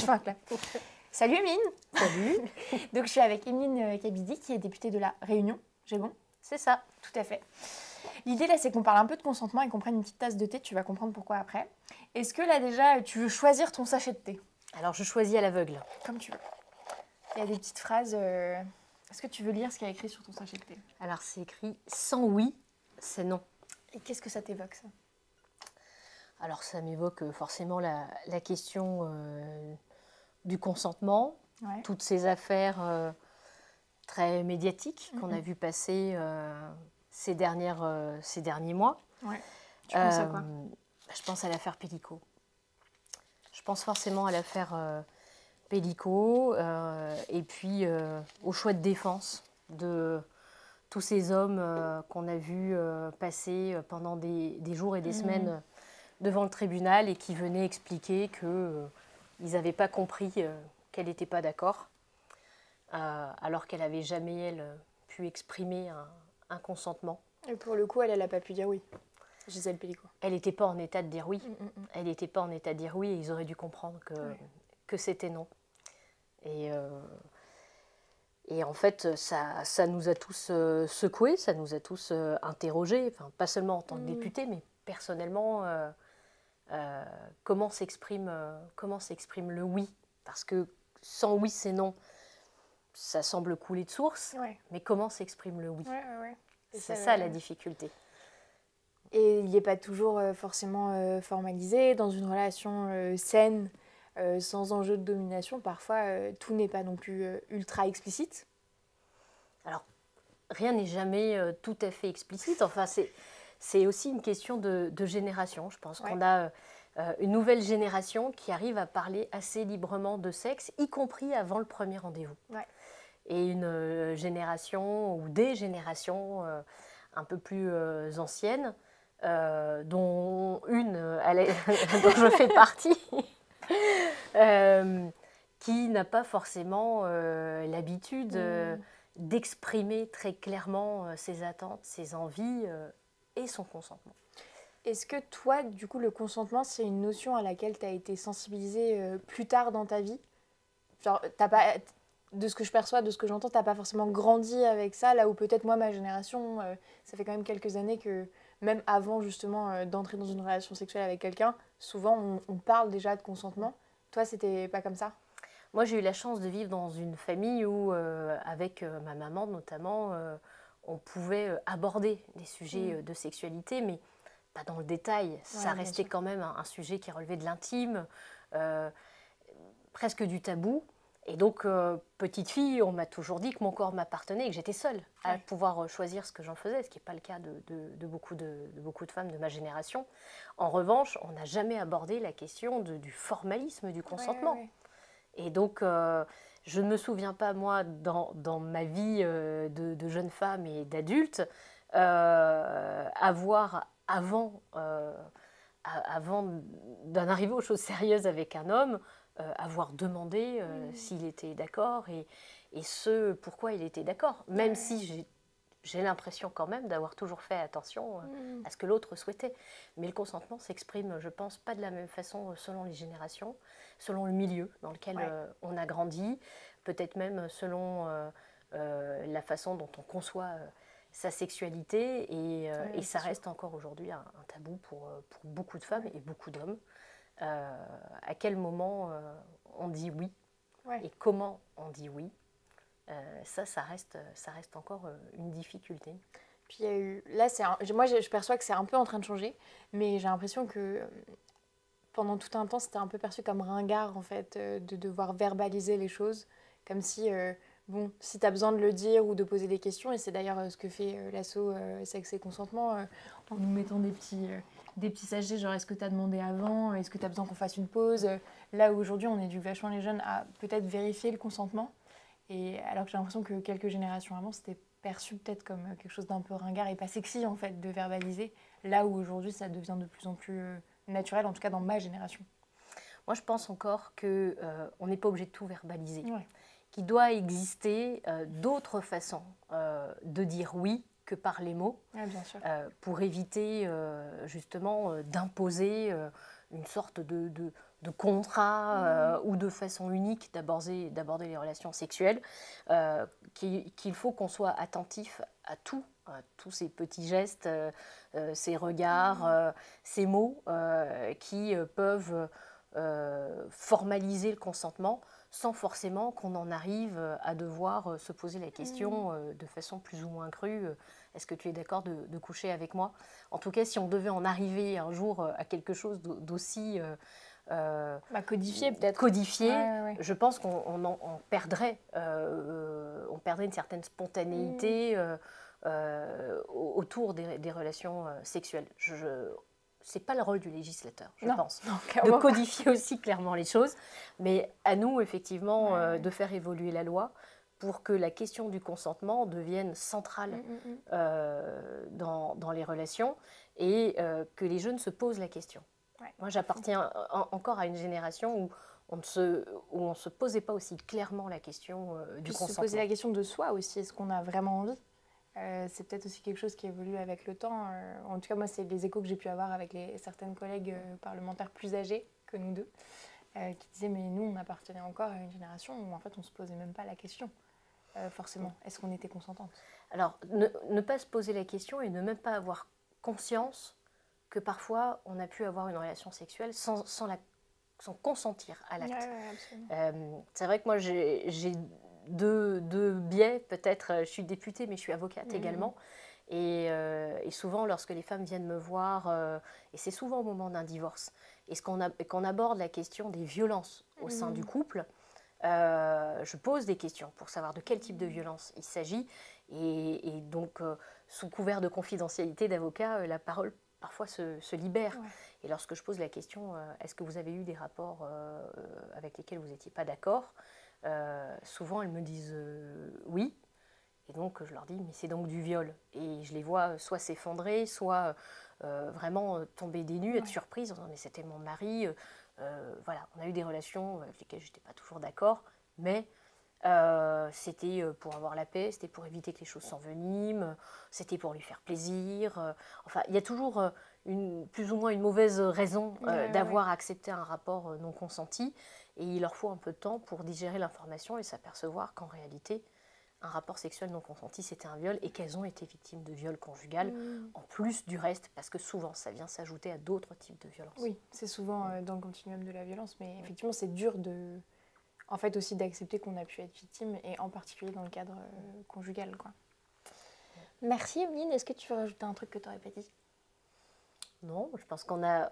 fais un clap. Salut Emeline. Salut. Donc je suis avec Emeline Kabidi qui est députée de la Réunion. J'ai bon? C'est ça. Tout à fait. L'idée là, c'est qu'on parle un peu de consentement et qu'on prenne une petite tasse de thé. Tu vas comprendre pourquoi après. Est-ce que là déjà, tu veux choisir ton sachet de thé? Alors je choisis à l'aveugle. Comme tu veux. Il y a des petites phrases. Est-ce que tu veux lire ce qu'il y a écrit sur ton sachet de thé? Alors c'est écrit « Sans oui, c'est non ». Et qu'est-ce que ça t'évoque ça? Alors ça m'évoque forcément la question du consentement, Ouais. toutes ces affaires très médiatiques qu'on a vu passer ces derniers mois. Ouais. Tu penses à quoi? Je pense à l'affaire Pellico. Je pense forcément à l'affaire Pellico et puis au choix de défense de tous ces hommes qu'on a vus passer pendant des jours et des semaines devant le tribunal et qui venaient expliquer qu'ils n'avaient pas compris qu'elle n'était pas d'accord, alors qu'elle n'avait jamais, elle, pu exprimer un consentement. Et pour le coup, elle n'a pas pu dire oui. Gisèle Pellico. Elle n'était pas en état de dire oui. Elle n'était pas en état de dire oui et ils auraient dû comprendre que c'était non. Et en fait, ça nous a tous secoués, ça nous a tous interrogés, enfin, pas seulement en tant que députés, mais personnellement, comment s'exprime le oui? Parce que sans oui, c'est non. Ça semble couler de source, mais comment s'exprime le oui? C'est ça la difficulté. Et il n'est pas toujours forcément formalisé. Dans une relation saine, sans enjeu de domination, parfois tout n'est pas non plus ultra explicite. Alors, rien n'est jamais tout à fait explicite. Enfin, c'est aussi une question de génération. Je pense qu'on a une nouvelle génération qui arrive à parler assez librement de sexe, y compris avant le premier rendez-vous. Et une génération ou des générations un peu plus anciennes, dont une dont je fais partie, qui n'a pas forcément l'habitude d'exprimer très clairement ses attentes, ses envies et son consentement. Est-ce que toi, du coup, le consentement, c'est une notion à laquelle tu as été sensibilisée plus tard dans ta vie? Genre, t'as pas, de ce que je perçois, de ce que j'entends, tu n'as pas forcément grandi avec ça, là où peut-être moi, ma génération, ça fait quand même quelques années que, même avant justement d'entrer dans une relation sexuelle avec quelqu'un, souvent on parle déjà de consentement. Toi, c'était pas comme ça? Moi, j'ai eu la chance de vivre dans une famille où, avec ma maman notamment, on pouvait aborder des sujets de sexualité, mais pas dans le détail. Ça restait quand même un sujet qui relevait de l'intime, presque du tabou. Et donc, petite fille, on m'a toujours dit que mon corps m'appartenait et que j'étais seule à pouvoir choisir ce que j'en faisais, ce qui n'est pas le cas de beaucoup de femmes de ma génération. En revanche, on n'a jamais abordé la question du formalisme du consentement. Et donc, je ne me souviens pas, moi, dans ma vie de jeune femme et d'adulte, avoir, avant d'en arriver aux choses sérieuses avec un homme, avoir demandé s'il était d'accord et ce pourquoi il était d'accord, même si j'ai l'impression quand même d'avoir toujours fait attention à ce que l'autre souhaitait. Mais le consentement s'exprime, je pense, pas de la même façon selon les générations, selon le milieu dans lequel on a grandi, peut-être même selon la façon dont on conçoit sa sexualité. Et ça reste encore aujourd'hui un tabou pour beaucoup de femmes et beaucoup d'hommes. À quel moment on dit oui et comment on dit oui, ça reste encore une difficulté. Puis il y a eu, là, moi je perçois que c'est un peu en train de changer, mais j'ai l'impression que pendant tout un temps c'était un peu perçu comme ringard en fait, de devoir verbaliser les choses, comme si bon, si tu as besoin de le dire ou de poser des questions, et c'est d'ailleurs ce que fait l'asso Sexe et Consentement, en nous mettant des petits sachets, genre est-ce que tu as demandé avant, est-ce que tu as besoin qu'on fasse une pause, là où aujourd'hui on éduque vachement les jeunes à peut-être vérifier le consentement, et alors que j'ai l'impression que quelques générations avant c'était perçu peut-être comme quelque chose d'un peu ringard et pas sexy en fait de verbaliser, là où aujourd'hui ça devient de plus en plus naturel, en tout cas dans ma génération. Moi je pense encore qu'on n'est pas obligé de tout verbaliser. Qu'il doit exister d'autres façons de dire oui que par les mots, bien sûr. Pour éviter justement d'imposer une sorte de de contrat ou de façon unique d'aborder les relations sexuelles, qu'il faut qu'on soit attentif à tous ces petits gestes, ces regards, ces mots qui peuvent formaliser le consentement sans forcément qu'on en arrive à devoir se poser la question de façon plus ou moins crue, est-ce que tu es d'accord de coucher avec moi? En tout cas, si on devait en arriver un jour à quelque chose d'aussi codifié peut-être. Codifié, Ouais. je pense qu'on on perdrait une certaine spontanéité autour des relations sexuelles. C'est pas le rôle du législateur, je pense, de codifier aussi clairement les choses, mais à nous, effectivement, de faire évoluer la loi pour que la question du consentement devienne centrale dans les relations et que les jeunes se posent la question. Ouais. Moi, j'appartiens encore à une génération où on ne se posait pas aussi clairement la question du consentement. Se poser la question de soi aussi, est-ce qu'on a vraiment envie? C'est peut-être aussi quelque chose qui évolue avec le temps. En tout cas, moi, c'est les échos que j'ai pu avoir avec certaines collègues parlementaires plus âgées que nous deux, qui disaient, mais nous, on appartenait encore à une génération où en fait, on ne se posait même pas la question, forcément. Est-ce qu'on était consentante? Alors, ne pas se poser la question et ne même pas avoir conscience que parfois, on a pu avoir une relation sexuelle sans consentir à l'acte. C'est vrai que moi, j'ai deux biais, peut-être. Je suis députée, mais je suis avocate également. Et souvent, lorsque les femmes viennent me voir, et c'est souvent au moment d'un divorce, et qu'on aborde la question des violences au sein du couple, je pose des questions pour savoir de quel type de violence il s'agit. Et donc, sous couvert de confidentialité d'avocat, la parole parfois se libère. Ouais. Et lorsque je pose la question, est-ce que vous avez eu des rapports avec lesquels vous n'étiez pas d'accord, souvent elles me disent oui. Et donc je leur dis, mais c'est donc du viol. Et je les vois soit s'effondrer, soit vraiment tomber des nues, être surprises, en disant, mais c'était mon mari. Voilà, on a eu des relations avec lesquelles je n'étais pas toujours d'accord, mais c'était pour avoir la paix, c'était pour éviter que les choses s'enveniment, c'était pour lui faire plaisir. Enfin, il y a toujours plus ou moins une mauvaise raison d'avoir accepté un rapport non consenti, et il leur faut un peu de temps pour digérer l'information et s'apercevoir qu'en réalité, un rapport sexuel non consenti, c'était un viol et qu'elles ont été victimes de viol conjugal, en plus du reste, parce que souvent, ça vient s'ajouter à d'autres types de violences. Oui, c'est souvent dans le continuum de la violence, mais effectivement, c'est dur en fait aussi d'accepter qu'on a pu être victime, et en particulier dans le cadre conjugal, quoi. Merci Emeline, est-ce que tu veux rajouter un truc que tu n'aurais pas dit? Non, je pense qu'on a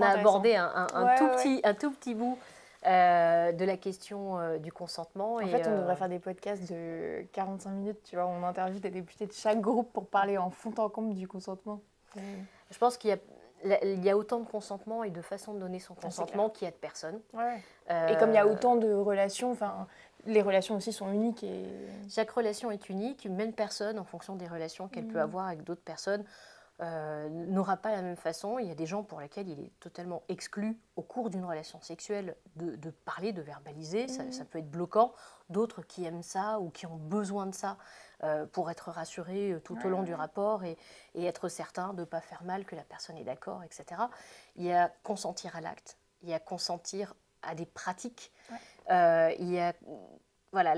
abordé un tout petit bout de la question du consentement. En fait, on devrait faire des podcasts de 45 minutes, tu vois, on interviewe des députés de chaque groupe pour parler en fond en comble du consentement. Je pense qu'il y a autant de consentement et de façons de donner son consentement qu'il y a de personnes. Ouais. Et comme il y a autant de relations, les relations aussi sont uniques. Chaque relation est unique. Une même personne, en fonction des relations qu'elle peut avoir avec d'autres personnes, n'aura pas la même façon. Il y a des gens pour lesquels il est totalement exclu au cours d'une relation sexuelle de parler, de verbaliser. Ça peut être bloquant. D'autres qui aiment ça ou qui ont besoin de ça pour être rassurés tout au long du rapport et être certain de ne pas faire mal, que la personne est d'accord, etc. Il y a consentir à l'acte, il y a consentir à des pratiques. La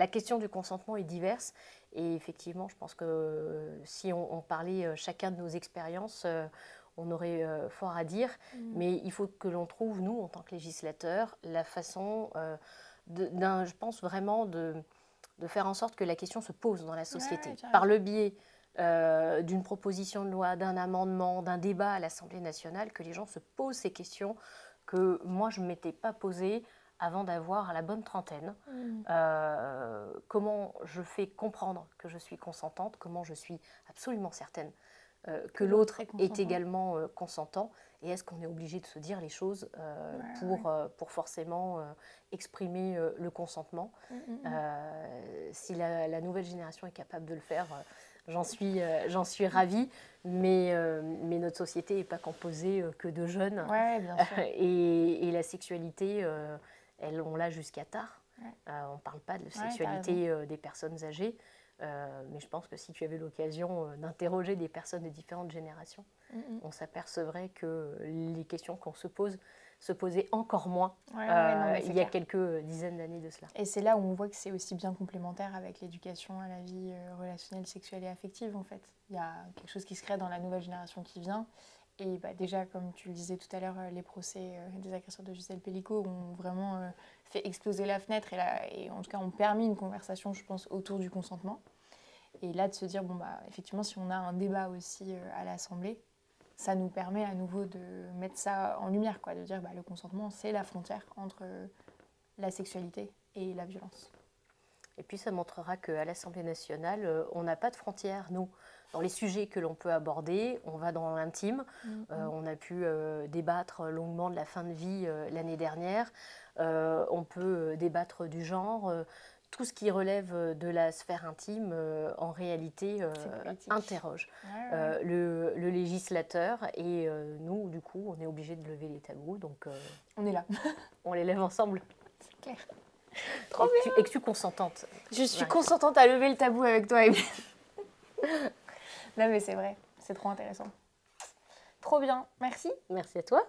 question du consentement est diverse. Et effectivement, je pense que si on parlait chacun de nos expériences, on aurait fort à dire. Mais il faut que l'on trouve, nous, en tant que législateurs, la façon, je pense vraiment, de faire en sorte que la question se pose dans la société. Par le biais d'une proposition de loi, d'un amendement, d'un débat à l'Assemblée nationale, que les gens se posent ces questions que moi, je ne m'étais pas posées avant d'avoir la bonne trentaine. Comment je fais comprendre que je suis consentante, comment je suis absolument certaine que l'autre est également consentant, et est-ce qu'on est obligé de se dire les choses pour forcément exprimer le consentement. Si la nouvelle génération est capable de le faire, j'en suis ravie, mais notre société n'est pas composée que de jeunes. Ouais, bien sûr. Et la sexualité, on l'a jusqu'à tard. On ne parle pas de la sexualité des personnes âgées, mais je pense que si tu avais l'occasion d'interroger des personnes de différentes générations, on s'apercevrait que les questions qu'on se pose se posait encore moins il y a quelques dizaines d'années de cela. Et c'est là où on voit que c'est aussi bien complémentaire avec l'éducation à la vie relationnelle, sexuelle et affective en fait. Il y a quelque chose qui se crée dans la nouvelle génération qui vient. Et déjà, comme tu le disais tout à l'heure, les procès des agresseurs de Gisèle Pelicot ont vraiment fait exploser la fenêtre et en tout cas ont permis une conversation, je pense, autour du consentement. Et là, de se dire, effectivement, si on a un débat aussi à l'Assemblée, ça nous permet à nouveau de mettre ça en lumière, quoi, de dire le consentement, c'est la frontière entre la sexualité et la violence. Et puis ça montrera qu'à l'Assemblée nationale, on n'a pas de frontières, nous. Dans les sujets que l'on peut aborder, on va dans l'intime. On a pu débattre longuement de la fin de vie l'année dernière. On peut débattre du genre. Tout ce qui relève de la sphère intime, en réalité, interroge le législateur. Et nous, du coup, on est obligés de lever les tabous. Donc, on est là. On les lève ensemble. C'est clair. Trop bien. Et que tu es consentante. Je suis consentante à lever le tabou avec toi, Emilie. Non, mais c'est vrai. C'est trop intéressant. Trop bien. Merci. Merci à toi.